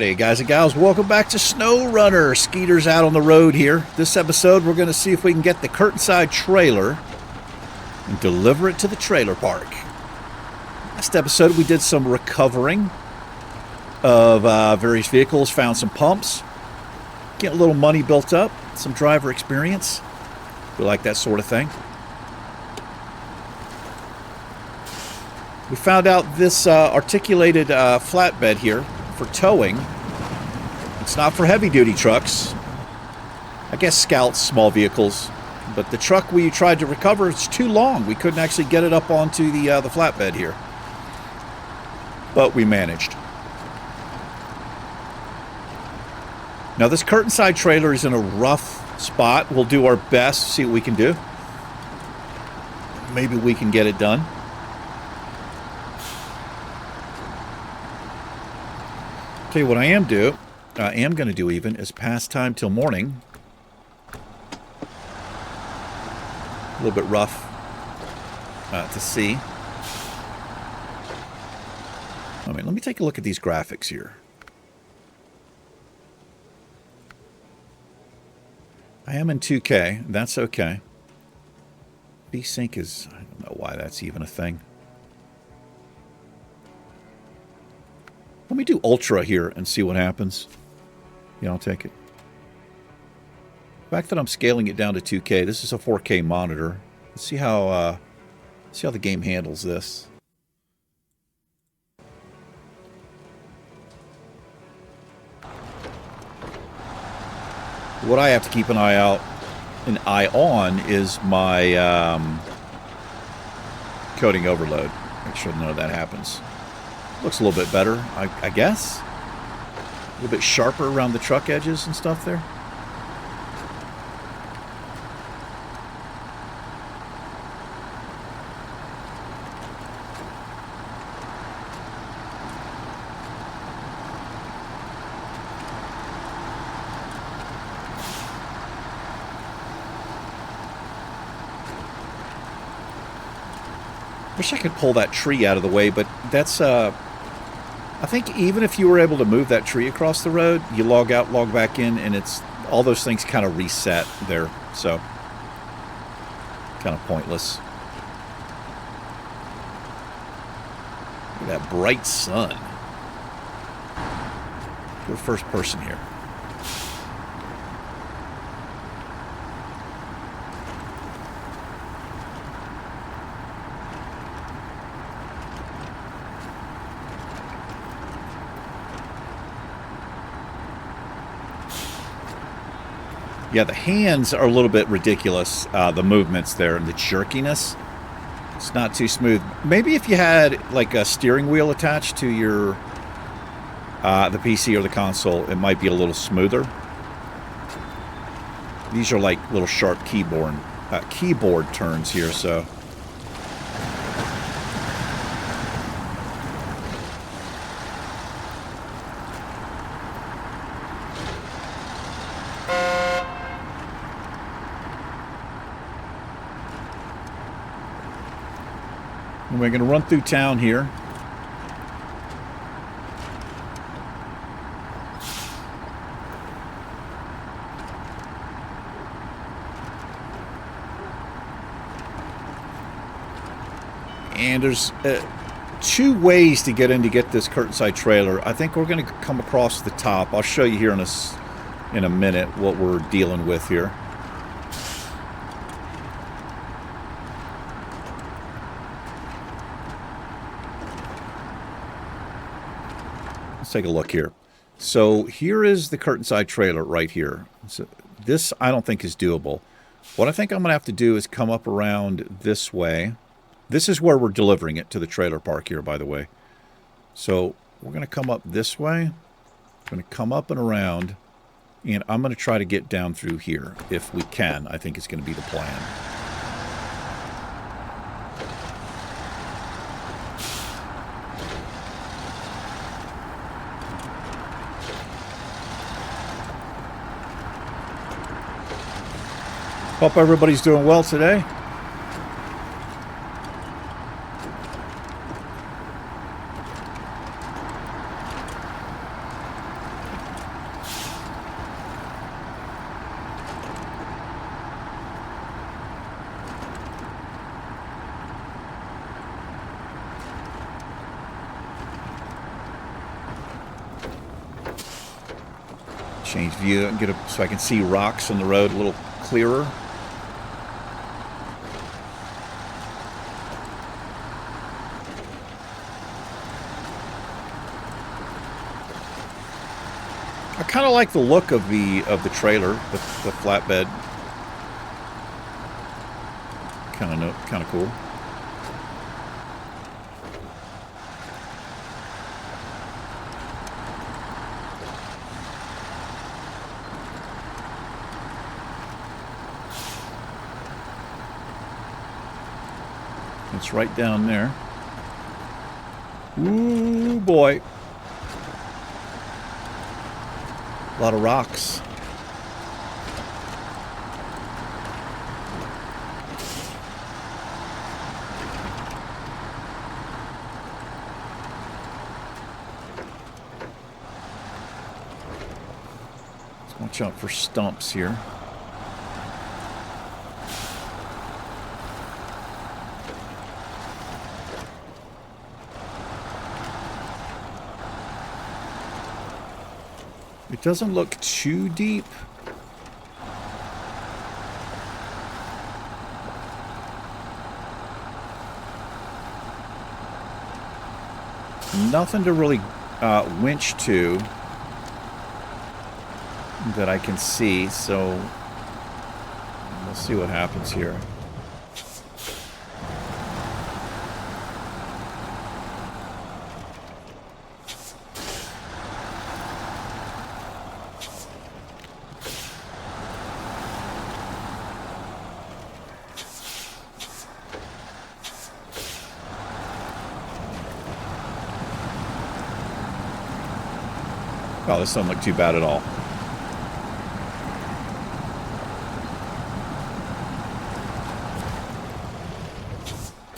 Hey guys and gals, welcome back to SnowRunner. Skeeter's out on the road here. This episode we're going to see if we can get the curtainside trailer and deliver it to the trailer park. Last episode we did some recovering of various vehicles, found some pumps, get a little money built up, some driver experience. We like that sort of thing. We found out this articulated flatbed here for towing. It's not for heavy-duty trucks. I guess Scouts, small vehicles. But the truck we tried to recover, it's too long. We couldn't actually get it up onto the flatbed here. But we managed. Now this curtainside trailer is in a rough spot. We'll do our best, see what we can do. Maybe we can get it done. Tell you what I am going to do even is pass time till morning. A little bit rough to see. I mean, let me take a look at these graphics here. I am in 2K. That's okay. VSync is... I don't know why that's even a thing. Let me do Ultra here and see what happens. Yeah, I'll take it. The fact that I'm scaling it down to 2K, this is a 4K monitor. Let's see how the game handles this. What I have to keep an eye on is my coding overload. Make sure none of that happens. Looks a little bit better, I guess. A little bit sharper around the truck edges and stuff there. Wish I could pull that tree out of the way, but that's I think even if you were able to move that tree across the road, you log out, log back in, and it's all those things kind of reset there, so kind of pointless. Look at that bright sun. Go first person here. Yeah, the hands are a little bit ridiculous, the movements there, and the jerkiness. It's not too smooth. Maybe if you had, like, a steering wheel attached to your, the PC or the console, it might be a little smoother. These are like little sharp keyboard turns here, so... And we're going to run through town here. And there's two ways to get in to get this curtainside trailer. I think we're going to come across the top. I'll show you here in a minute what we're dealing with here. Take a look here. So here is the curtainside trailer right here. So this I don't think is doable. What I think I'm going to have to do is come up around this way. This is where we're delivering it to the trailer park here, by the way. So we're going to come up this way. We're going to come up and around, and I'm going to try to get down through here if we can. I think it's going to be the plan. Hope everybody's doing well today. Change view and so I can see rocks on the road a little clearer. I kind of like the look of the trailer, the flatbed. Kind of cool. It's right down there. Ooh, boy. A lot of rocks. Let's watch out for stumps here. It doesn't look too deep. Nothing to really winch to that I can see, so we'll see what happens here. Oh, this doesn't look too bad at all.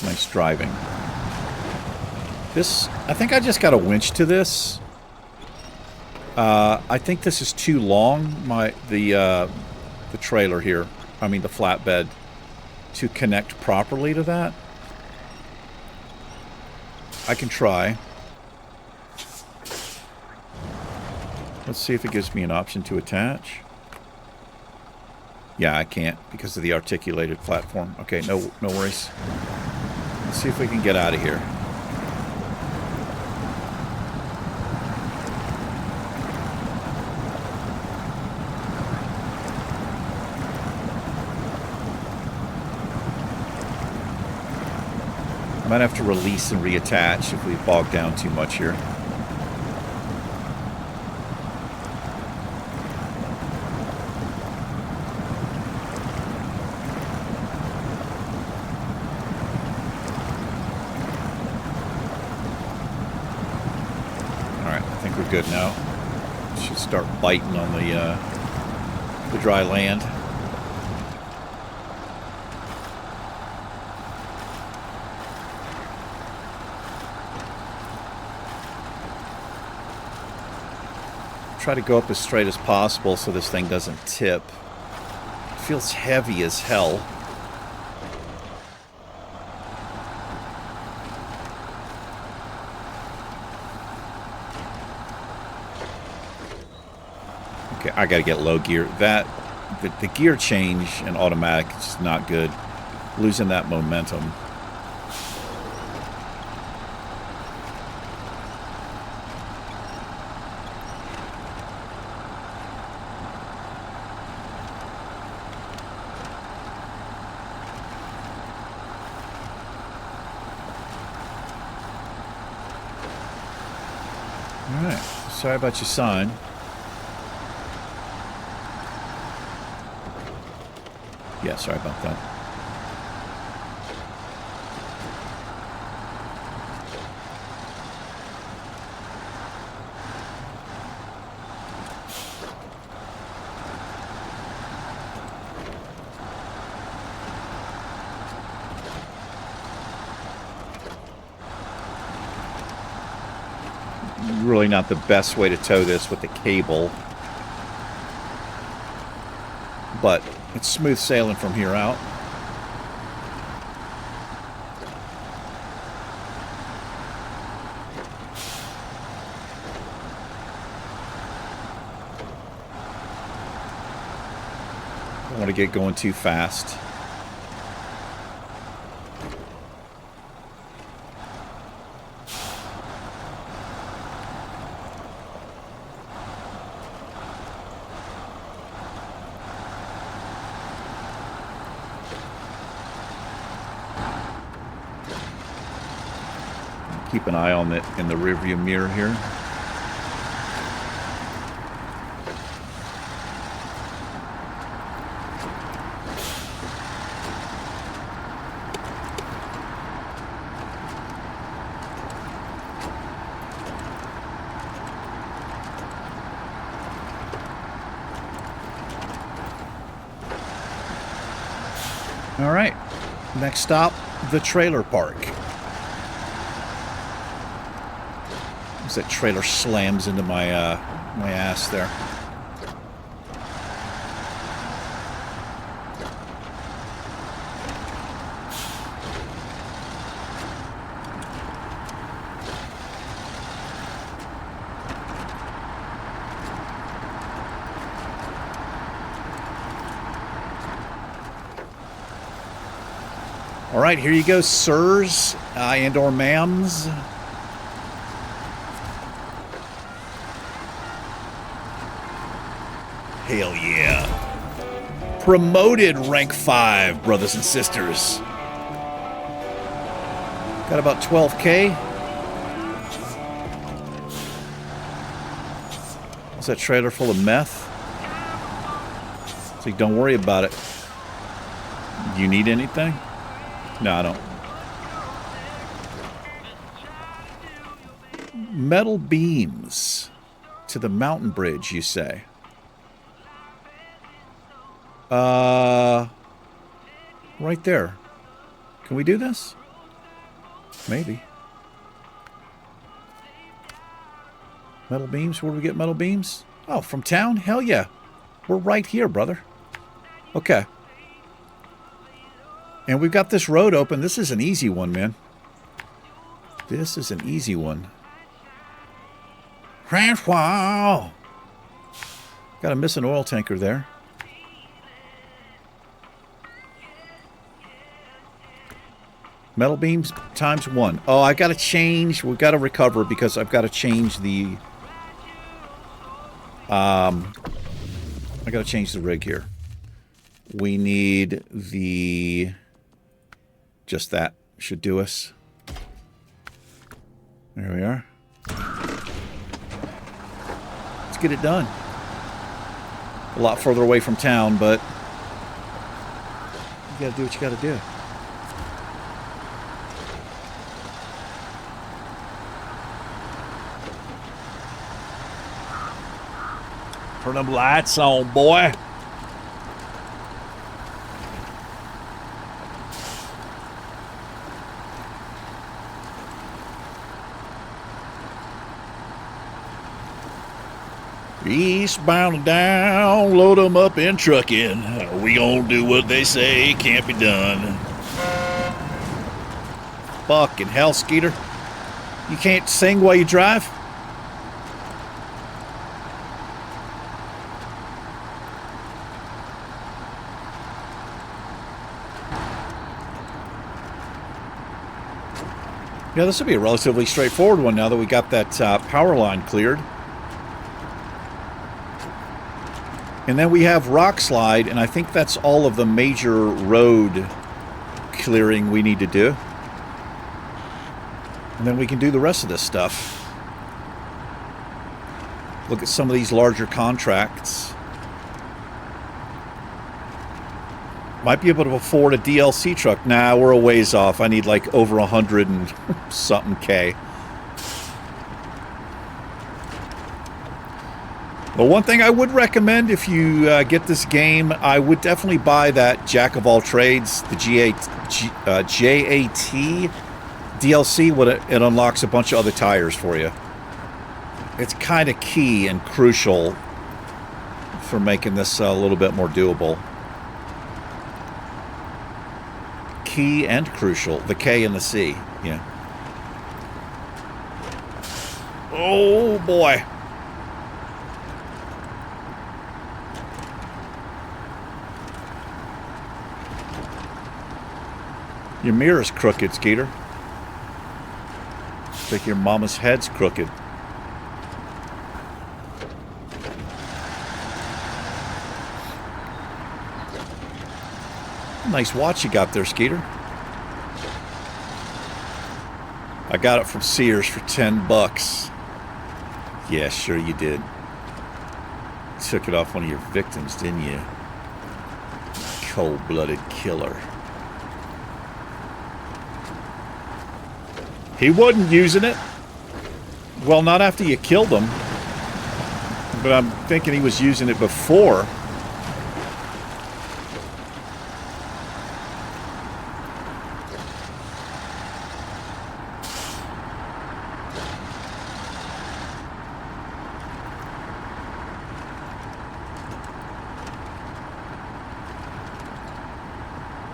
Nice driving. This, I think I just got a winch to this. I think this is too long, the trailer here. I mean the flatbed, to connect properly to that. I can try. Let's see if it gives me an option to attach. Yeah, I can't because of the articulated platform. Okay, no worries. Let's see if we can get out of here. I might have to release and reattach if we bog down too much here. Good now. Should start biting on the dry land. Try to go up as straight as possible so this thing doesn't tip. It feels heavy as hell. Okay, I gotta get low gear. The gear change and automatic is just not good. Losing that momentum. All right, sorry about your sign. Yeah, sorry about that. Really not the best way to tow this with the cable, but it's smooth sailing from here out. get going too fast. Keep an eye on it in the rearview mirror here. All right, next stop, the trailer park. As that trailer slams into my my ass there. All right, here you go, sirs and or ma'ams. Hell yeah. Promoted rank 5, brothers and sisters. Got about 12K. Is that trailer full of meth? It's like, don't worry about it. You need anything? No, I don't. Metal beams to the mountain bridge, you say? Right there. Can we do this? Maybe. Metal beams? Where do we get metal beams? Oh, from town? Hell yeah. We're right here, brother. Okay. And we've got this road open. This is an easy one, man. This is an easy one. Wow. Got a missing oil tanker there. Metal beams times 1. Oh, I got to change. We've got to recover because I've got to change the... I got to change the rig here. We need the... Just that should do us. There we are. Let's get it done. A lot further away from town, but... You got to do what you got to do. Turn them lights on, boy. Eastbound and down, load them up in trucking. We gonna do what they say can't be done. Fucking hell, Skeeter. You can't sing while you drive? Yeah, this will be a relatively straightforward one now that we got that power line cleared. And then we have rock slide, and I think that's all of the major road clearing we need to do. And then we can do the rest of this stuff. Look at some of these larger contracts. Might be able to afford a DLC truck. Nah, we're a ways off. I need like over 100 and something K. But one thing I would recommend if you get this game, I would definitely buy that Jack of All Trades, the JAT DLC. It unlocks a bunch of other tires for you. It's kind of key and crucial for making this a little bit more doable. Key and crucial, the K and the C, yeah. Oh boy. Your mirror's crooked, Skeeter. It's like your mama's head's crooked. Nice watch you got there, Skeeter. I got it from Sears for $10. Yeah, sure you did. Took it off one of your victims, didn't you? Cold-blooded killer. He wasn't using it. Well, not after you killed him. But I'm thinking he was using it before.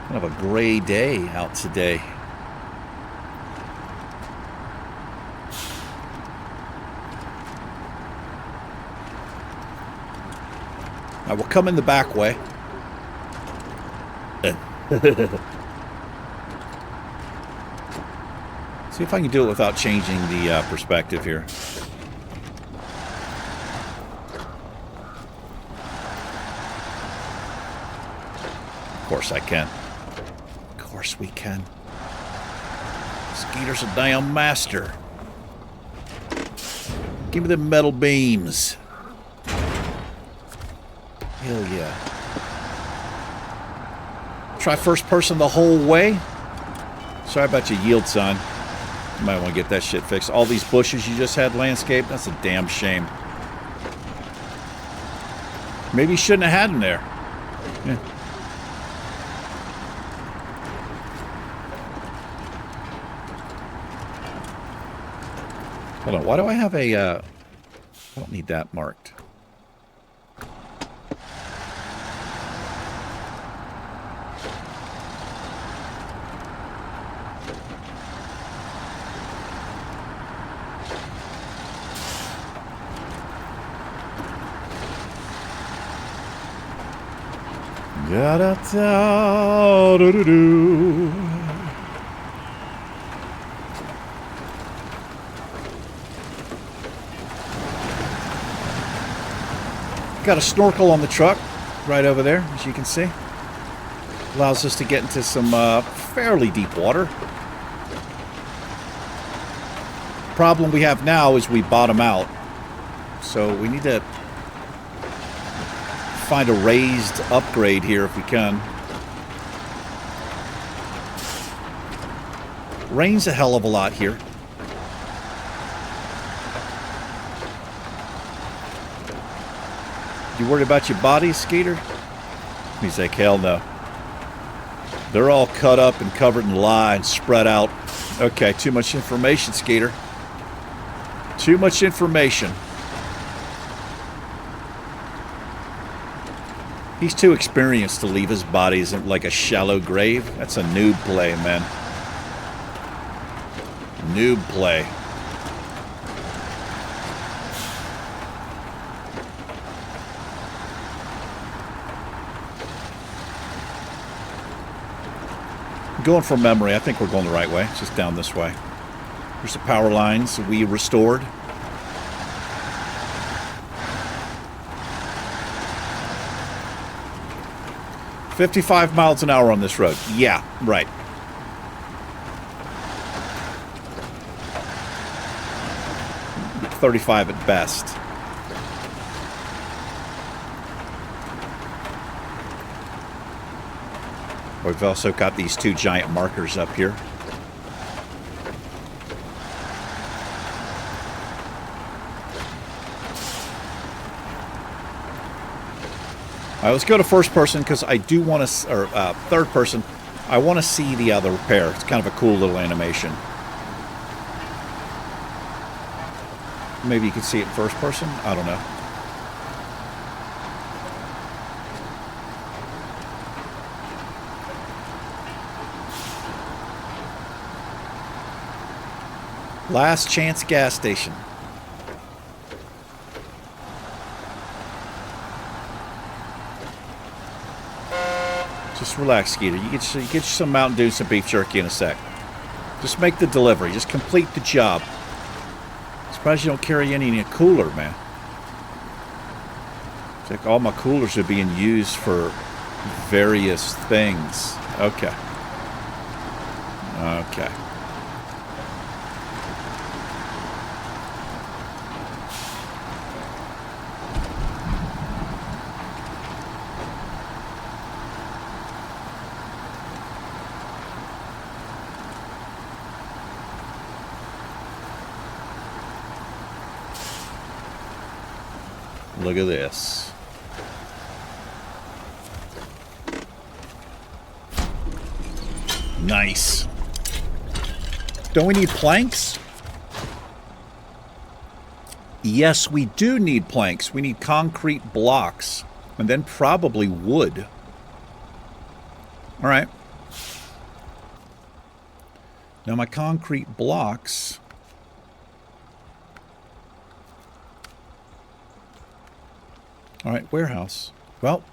Kind of a gray day out today. I will come in the back way. See if I can do it without changing the perspective here. Of course I can. Of course we can. Skeeter's a damn master. Give me the metal beams. Hell yeah. Try first person the whole way. Sorry about your yield sign. You might want to get that shit fixed. All these bushes you just had landscaped, that's a damn shame. Maybe you shouldn't have had them there. Yeah. Hold on, why do I have a... I don't need that marked. Da-da-da-do-do-do. Got a snorkel on the truck right over there, as you can see. Allows us to get into some fairly deep water. Problem we have now is we bottom out. So we need to find a raised upgrade here if we can. Rains a hell of a lot here. You worried about your body, Skeeter? He's like, hell no. They're all cut up and covered in lye and spread out. Okay, too much information, Skeeter. Too much information. He's too experienced to leave his bodies in like a shallow grave. That's a noob play, man. Noob play. Going from memory, I think we're going the right way. It's just down this way. There's the power lines we restored. $55 miles an hour on this road. Yeah, right. $35 at best. We've also got these two giant markers up here. All right, let's go to first person because I do want to, or third person. I want to see the other repair. It's kind of a cool little animation. Maybe you can see it in first person. I don't know. Last Chance gas station. Just Just relax, Skeeter. You get you some Mountain Dew, some beef jerky in a sec. Just make the delivery. Just complete the job. Surprised you don't carry any in a cooler, man. It's like all my coolers are being used for various things. Okay. Okay. Look at this. Nice. Don't we need planks? Yes, we do need planks. We need concrete blocks. And then probably wood. All right. Now my concrete blocks... All right, warehouse. Well,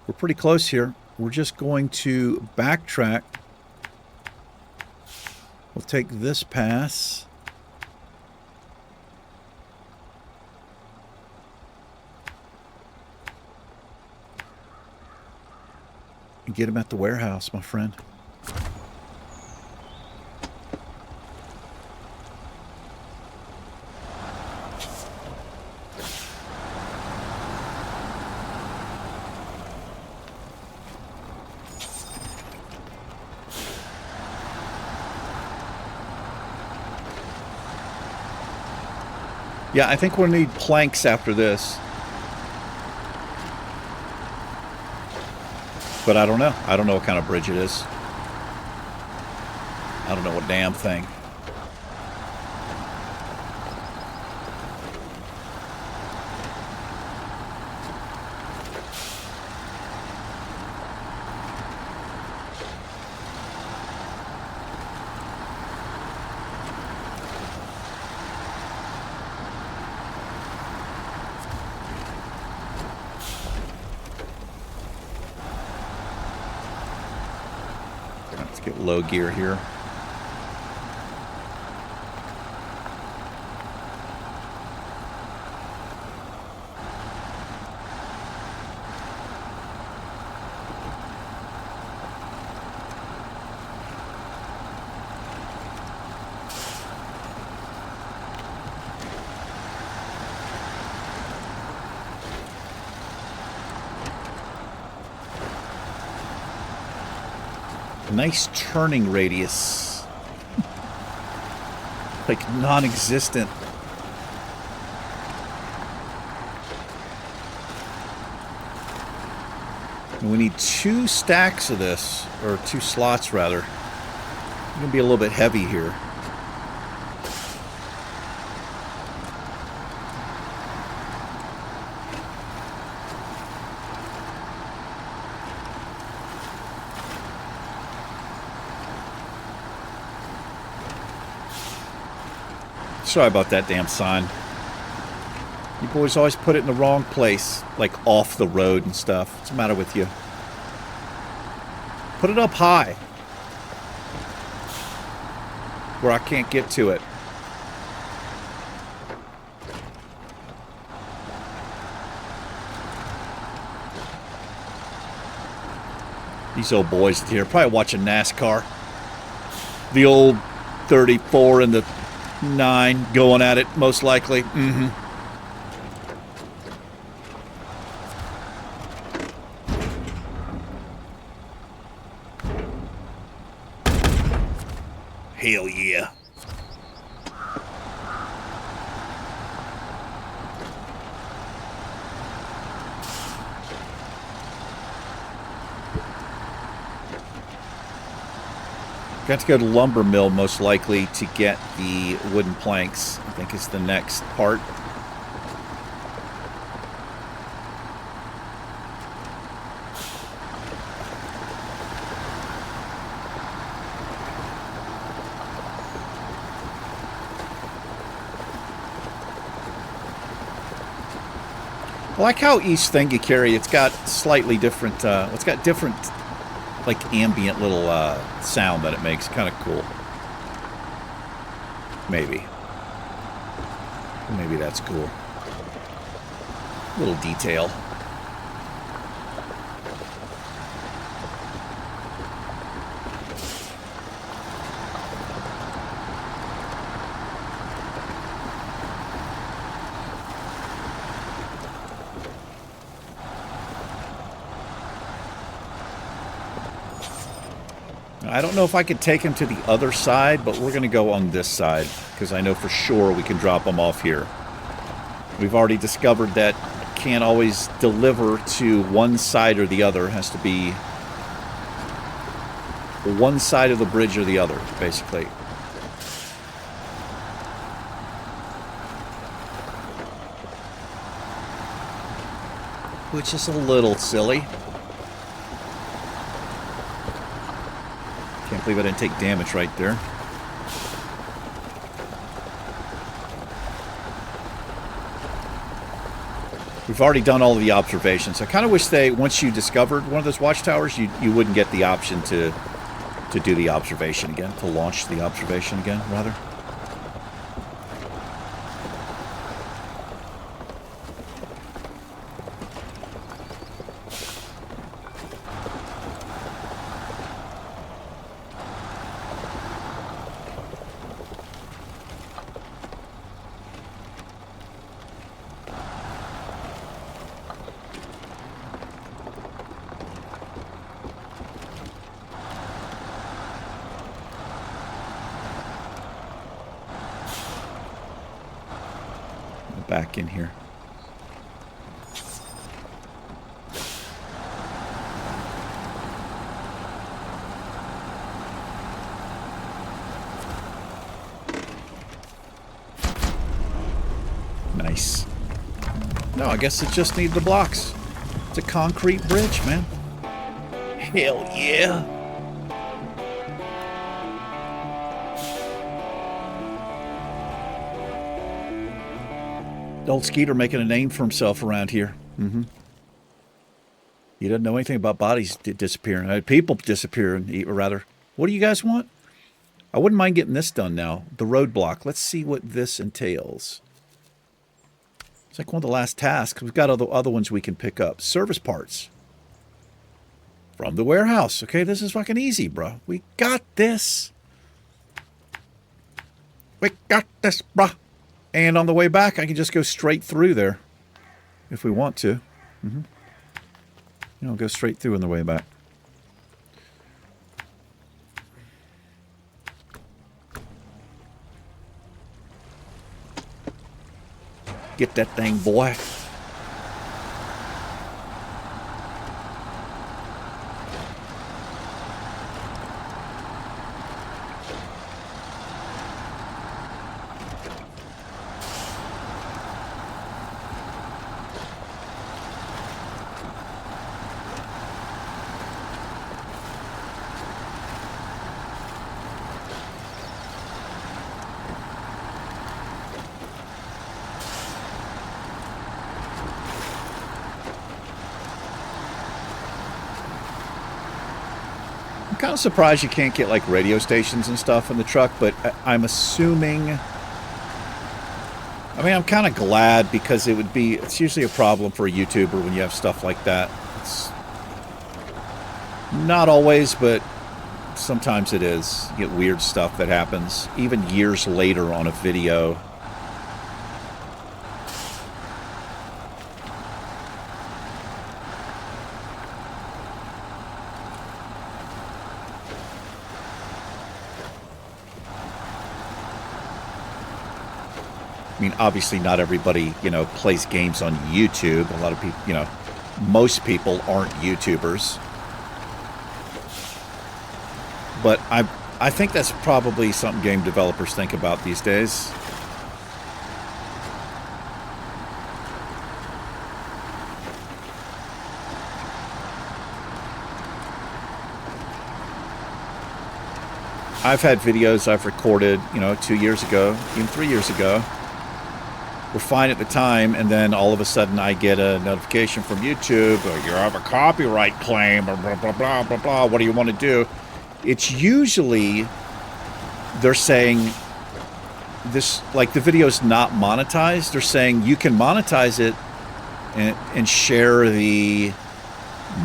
we're pretty close here. We're just going to backtrack. We'll take this pass. And get him at the warehouse, my friend. Yeah, I think we'll need planks after this. But I don't know. I don't know what kind of bridge it is. I don't know what damn thing. Get low gear here. Nice turning radius. Like non-existent. And we need 2 stacks of this, or 2 slots rather. It's gonna be a little bit heavy here. Sorry about that damn sign. You boys always put it in the wrong place, like off the road and stuff. What's the matter with you? Put it up high, where I can't get to it. These old boys here probably watching NASCAR. The old 34 and the 9 going at it, most likely. Mm-hmm. Hell yeah. Got to go to lumber mill most likely to get the wooden planks. I think it's the next part. I like how each thing you carry, it's got slightly different, it's got different like ambient little sound that it makes. Kind of cool. Maybe that's cool. Little detail. I don't know if I could take him to the other side, but we're going to go on this side because I know for sure we can drop him off here. We've already discovered that can't always deliver to one side or the other. It has to be one side of the bridge or the other, basically. Which is a little silly. Can't believe I didn't take damage right there. We've already done all of the observations. I kind of wish they, once you discovered one of those watchtowers, you wouldn't get the option to do the observation again, to launch the observation again, rather. Back in here. Nice. No, I guess it just needs the blocks. It's a concrete bridge, man. Hell yeah. Old Skeeter making a name for himself around here. Mm-hmm. He doesn't know anything about bodies disappearing. People disappearing, or rather. What do you guys want? I wouldn't mind getting this done now. The roadblock. Let's see what this entails. It's like one of the last tasks. We've got other ones we can pick up. Service parts. From the warehouse. Okay, this is fucking easy, bro. We got this. We got this, bro. And on the way back, I can just go straight through there if we want to. Mm-hmm. You know, go straight through on the way back. Get that thing, boy. I'm kind of surprised you can't get like radio stations and stuff in the truck, but I'm assuming... I mean, I'm kind of glad because it's usually a problem for a YouTuber when you have stuff like that. It's not always, but sometimes it is. You get weird stuff that happens, even years later on a video. I mean, obviously not everybody, plays games on YouTube. A lot of people, most people aren't YouTubers. But I think that's probably something game developers think about these days. I've had videos I've recorded, 2 years ago, even 3 years ago, were fine at the time, and then all of a sudden I get a notification from YouTube, or you have a copyright claim, or blah, blah, blah, blah, blah, what do you want to do? It's usually they're saying this, like the video's not monetized. They're saying you can monetize it and share the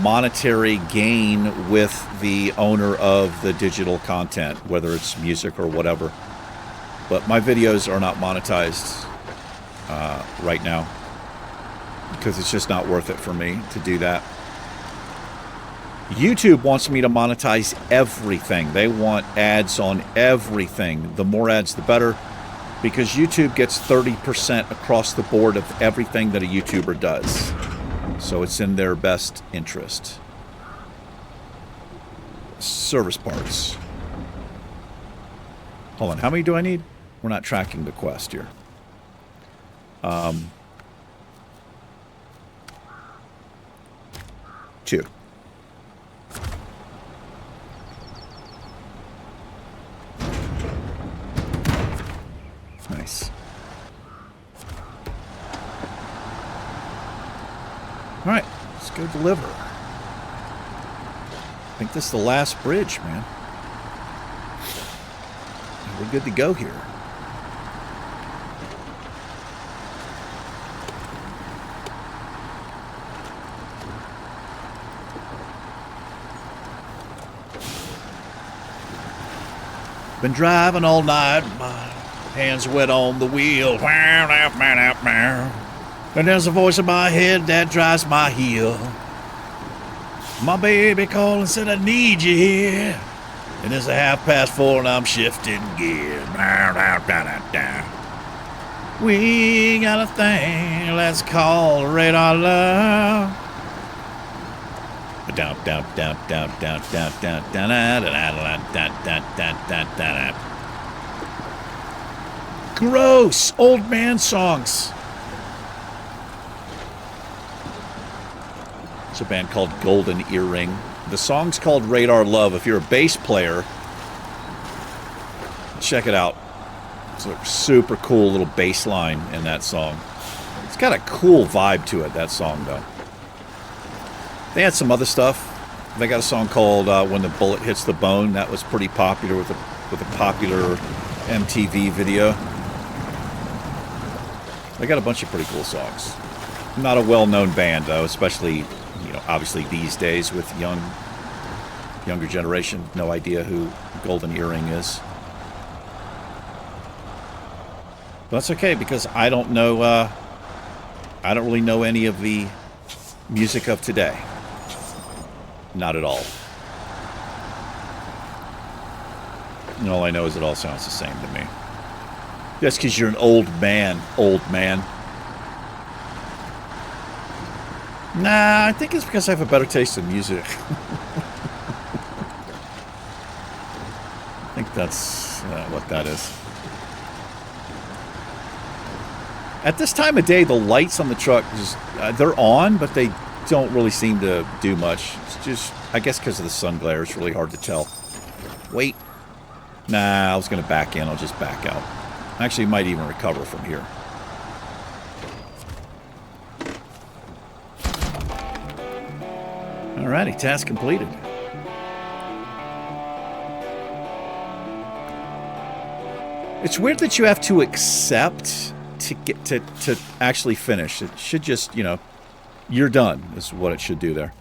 monetary gain with the owner of the digital content, whether it's music or whatever. But my videos are not monetized right now because it's just not worth it for me to do that. YouTube wants me to monetize everything. They want ads on everything. The more ads, the better, because YouTube gets 30% across the board of everything that a YouTuber does. So it's in their best interest. Service parts. Hold on, how many do I need? We're not tracking the quest here. 2. Nice. All right, let's go deliver. I think this is the last bridge, man. We're good to go here. Been driving all night, my hands wet on the wheel. And there's a voice in my head that drives my heel. My baby calling, said I need you here. And it's 4:30 and I'm shifting gear. We got a thing, let's call radar love. Down. Gross old man songs. It's a band called Golden Earring. The song's called Radar Love. If you're a bass player, check it out. It's a super cool little bass line in that song. It's got a cool vibe to it, that song, though. They had some other stuff. They got a song called When the Bullet Hits the Bone. That was pretty popular with a popular MTV video. They got a bunch of pretty cool songs. Not a well-known band, though, especially, you know, obviously these days with younger generation. No idea who Golden Earring is. But that's okay, because I don't know, I don't really know any of the music of today. Not at all. And all I know is it all sounds the same to me. That's because you're an old man, Nah, I think it's because I have a better taste in music. I think that's what that is. At this time of day, the lights on the truck, just they're on, but they don't really seem to do much. It's just, I guess because of the sun glare, it's really hard to tell. Wait. Nah, I was going to back in. I'll just back out. Actually, might even recover from here. Alrighty, task completed. It's weird that you have to accept to get to actually finish. It should just, you know, you're done is what it should do there.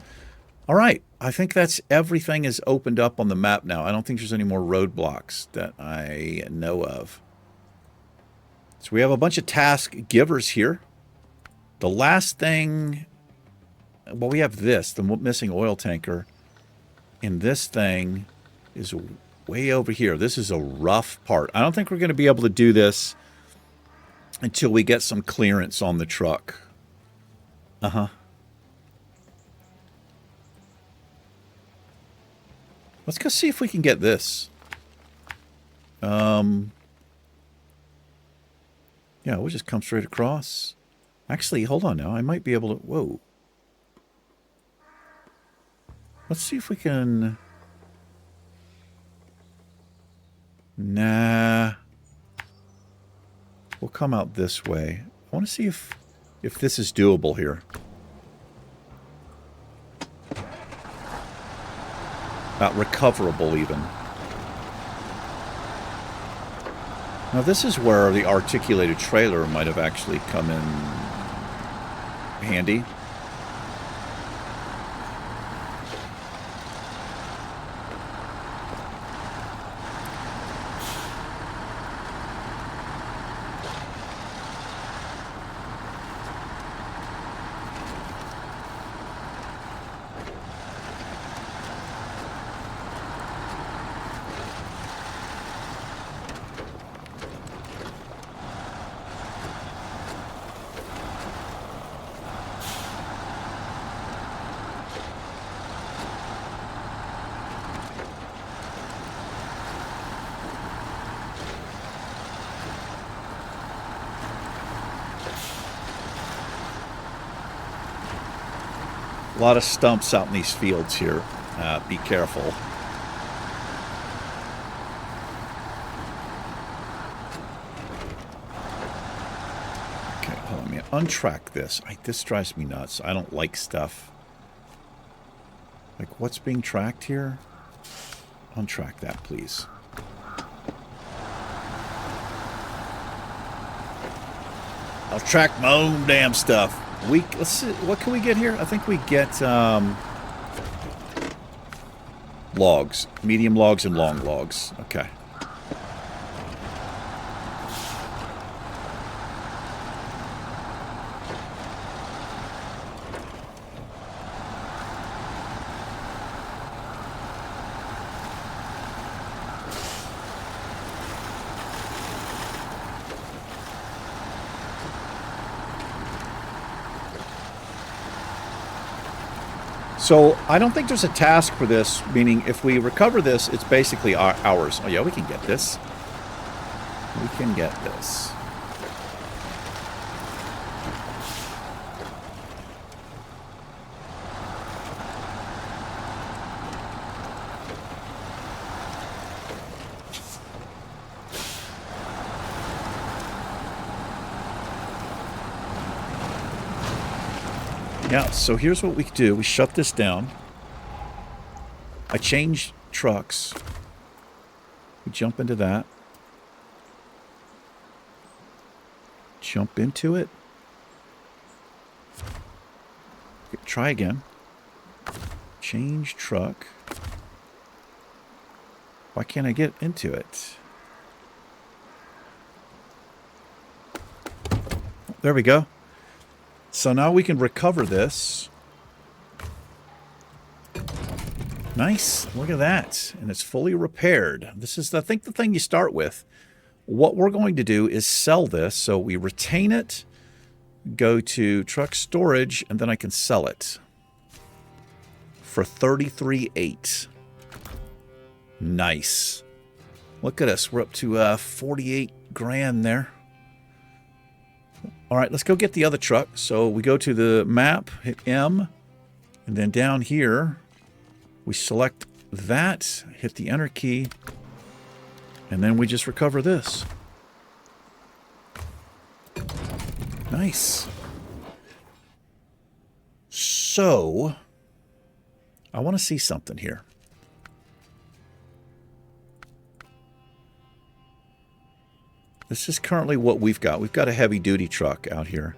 All right, I think that's everything is opened up on the map now. I don't think there's any more roadblocks that I know of. So we have a bunch of task givers here. The last thing, well, we have this, the missing oil tanker. And this thing is way over here. This is a rough part. I don't think we're going to be able to do this until we get some clearance on the truck. Uh-huh. Let's go see if we can get this. Yeah, we'll just come straight across. Actually, hold on now. I might be able to... Whoa. Let's see if we can... Nah. We'll come out this way. I want to see if this is doable here. Not recoverable even. Now this is where the articulated trailer might have actually come in handy. A lot of stumps out in these fields here. Be careful. Okay, hold on. Let me untrack this. This drives me nuts. I don't like stuff. Like, what's being tracked here? Untrack that, please. I'll track my own damn stuff. Let's see, what can we get here? I think we get logs, medium logs and long logs. Okay. So I don't think there's a task for this, meaning if we recover this, it's basically ours. Oh yeah, we can get this. We can get this. Yeah, so here's what we do. We shut this down. I change trucks. We jump into that. Jump into it. Okay, try again. Change truck. Why can't I get into it? There we go. So now we can recover this. Nice. Look at that. And it's fully repaired. This is, I think, the thing you start with. What we're going to do is sell this. So we retain it, go to truck storage, and then I can sell it for $33,800. Nice. Look at us. We're up to 48 grand there. All right, let's go get the other truck. So we go to the map, hit M, and then down here, we select that, hit the enter key, and then we just recover this. Nice. So, I want to see something here. This is currently what we've got. We've got a heavy-duty truck out here.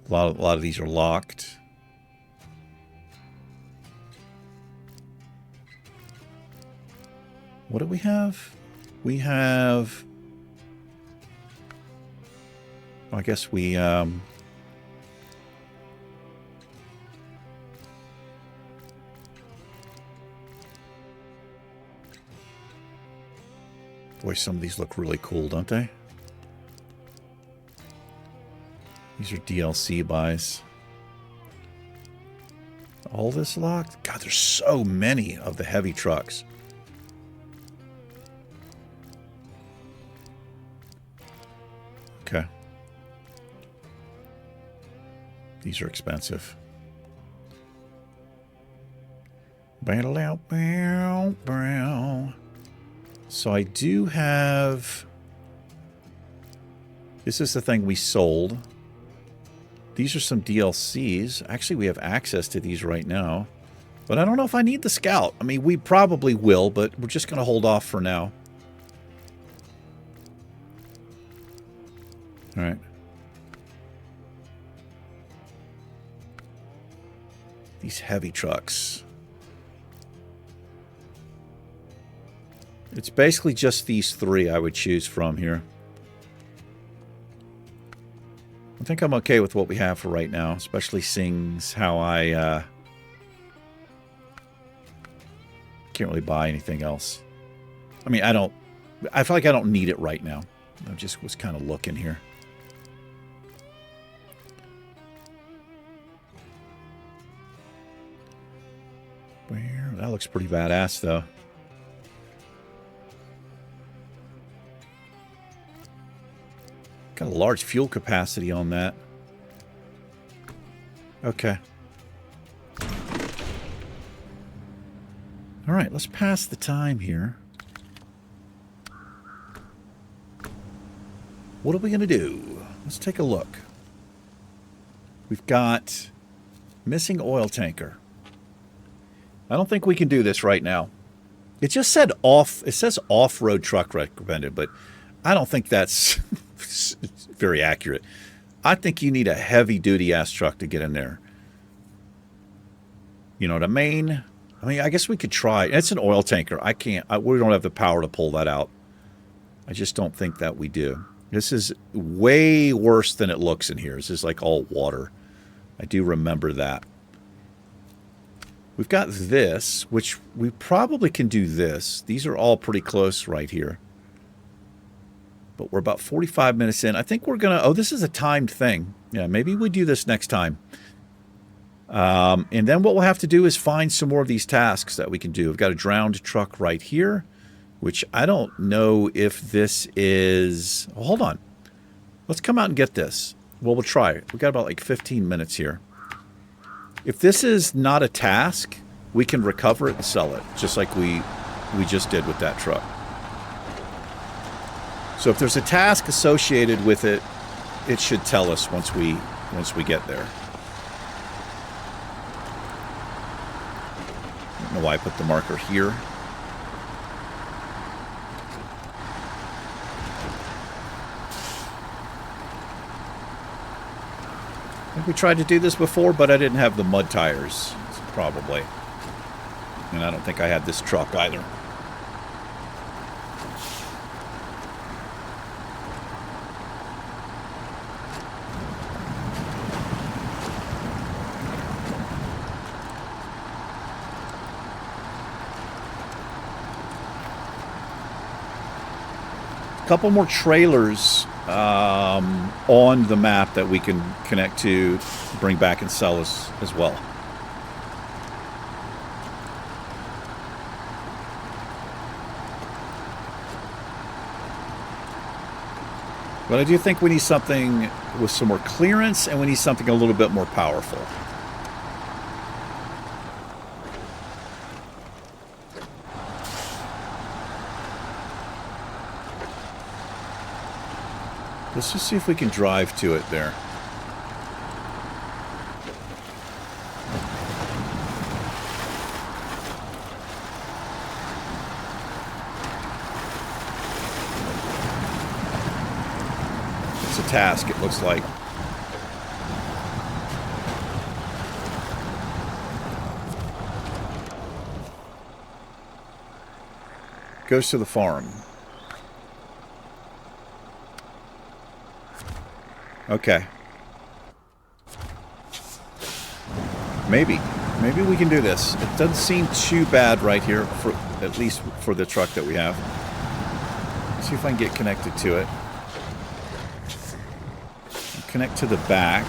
A lot of these are locked. What do we have? We have... I guess we... Boy, some of these look really cool, don't they? These are DLC buys. All this locked? God, there's so many of the heavy trucks. Okay. These are expensive. Battle out, bow, bow. So I do have... This is the thing we sold. These are some DLCs. Actually, we have access to these right now. But I don't know if I need the Scout. I mean, we probably will, but we're just going to hold off for now. All right. These heavy trucks. It's basically just these three I would choose from here. I think I'm okay with what we have for right now, especially seeing how I can't really buy anything else. I mean, I feel like I don't need it right now. I just was kind of looking here. Where? That looks pretty badass, though. Got a large fuel capacity on that. Okay. All right, let's pass the time here. What are we going to do? Let's take a look. We've got missing oil tanker. I don't think we can do this right now. It just said off. It says off-road truck recommended, but I don't think that's very accurate. I think you need a heavy-duty ass truck to get in there. You know what I mean? I mean, I guess we could try. It's an oil tanker. I can't. We don't have the power to pull that out. I just don't think that we do. This is way worse than it looks in here. This is like all water. I do remember that. We've got this, which we probably can do this. These are all pretty close right here. But we're about 45 minutes in. I think we're going to... Oh, this is a timed thing. Yeah, maybe we do this next time. And then what we'll have to do is find some more of these tasks that we can do. We've got a drowned truck right here, which I don't know if this is... Oh, hold on. Let's come out and get this. Well, we'll try it. We've got about like 15 minutes here. If this is not a task, we can recover it and sell it, just like we just did with that truck. So if there's a task associated with it, it should tell us once we get there. I don't know why I put the marker here. I think we tried to do this before, but I didn't have the mud tires, probably. And I don't think I had this truck either. Couple more trailers on the map that we can connect to, bring back and sell as well. But I do think we need something with some more clearance, and we need something a little bit more powerful. Let's just see if we can drive to it there. It's a task, it looks like. Goes to the farm. Okay. Maybe we can do this. It doesn't seem too bad right here, for at least for the truck that we have. Let's see if I can get connected to it. Connect to the back.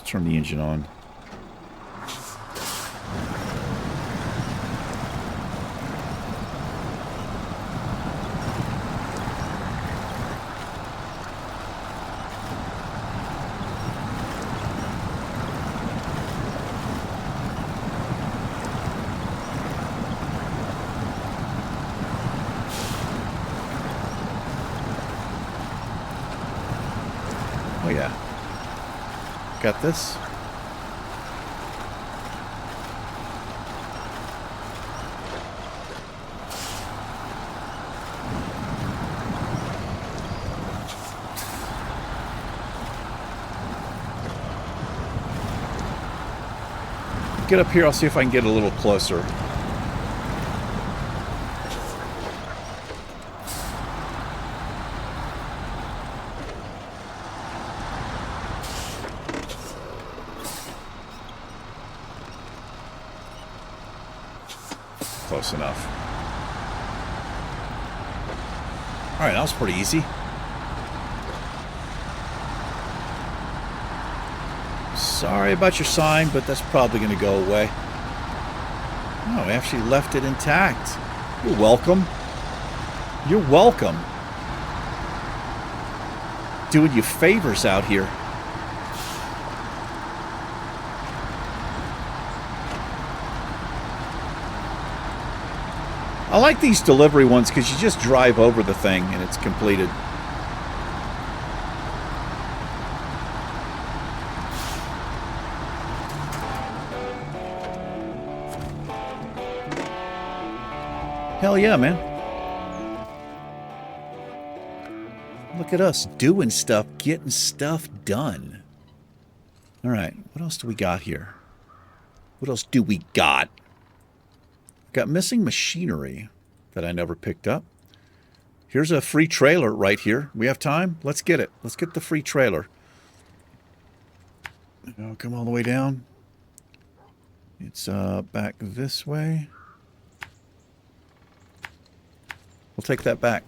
Turn the engine on. Oh, yeah. Got this. Get up here, I'll see if I can get a little closer. Close enough. Alright, that was pretty easy. Sorry about your sign, but that's probably going to go away. Oh, we actually left it intact. You're welcome. You're welcome. Doing you favors out here. I like these delivery ones because you just drive over the thing and it's completed. Hell yeah, man. Look at us doing stuff, getting stuff done. All right, what else do we got here? What else do we got? Got missing machinery that I never picked up. Here's a free trailer right here. We have time? Let's get it. Let's get the free trailer. Oh, come all the way down. It's back this way. We'll take that back,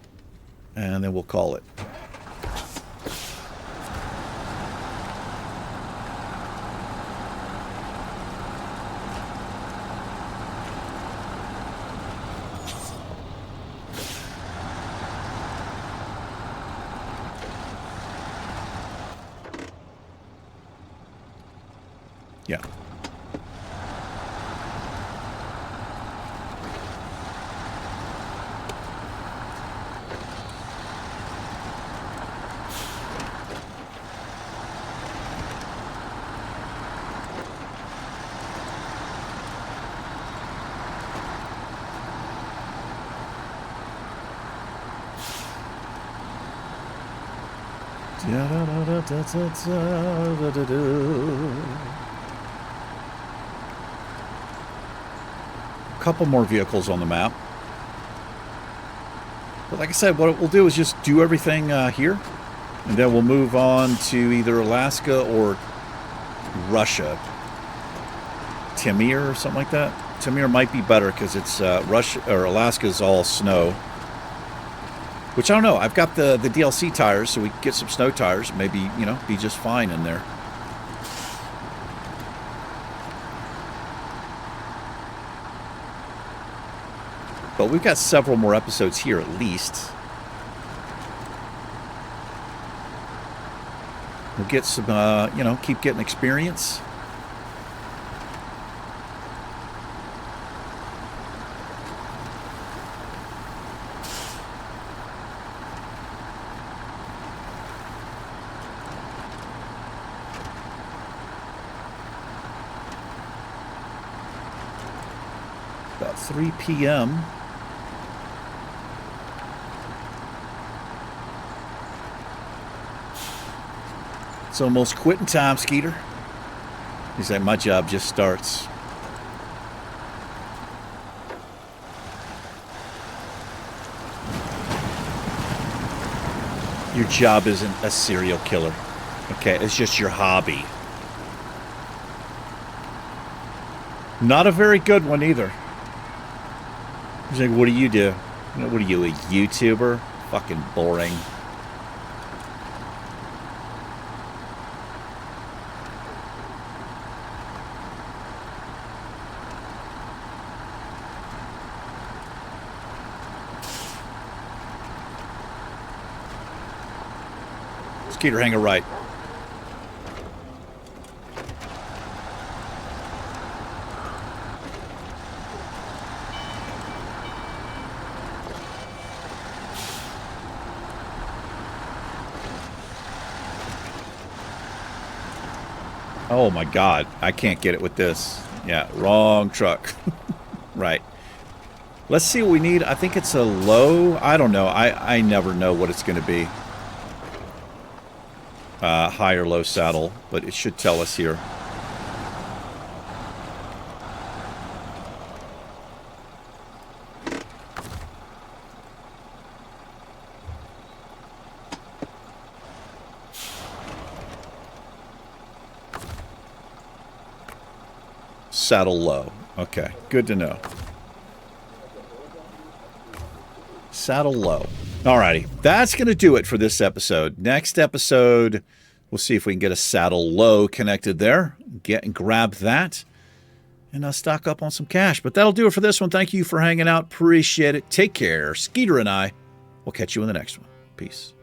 and then we'll call it. Yeah. Couple more vehicles on the map. But like I said, what we'll do is just do everything here, and then we'll move on to either Alaska or Russia. Timir or something like that. Timir might be better because it's Russia or Alaska's all snow. Which I don't know. I've got the DLC tires, so we can get some snow tires. Maybe, you know, be just fine in there. But we've got several more episodes here at least. We'll get some, you know, keep getting experience. About 3 p.m. It's almost quitting time, Skeeter. He's like, my job just starts. Your job isn't a serial killer. Okay, it's just your hobby. Not a very good one either. He's like, what do? You know, what are you, a YouTuber? Fucking boring. Skeeter, hang a right. Oh my God, I can't get it with this. Yeah, wrong truck. Right. Let's see what we need. I think it's a low. I don't know. I never know what it's going to be. High or low saddle, but it should tell us here. Saddle low. Okay, good to know. Saddle low. Alrighty, that's going to do it for this episode. Next episode, we'll see if we can get a saddle low connected there. Get and grab that. And stock up on some cash. But that'll do it for this one. Thank you for hanging out. Appreciate it. Take care. Skeeter and I will catch you in the next one. Peace.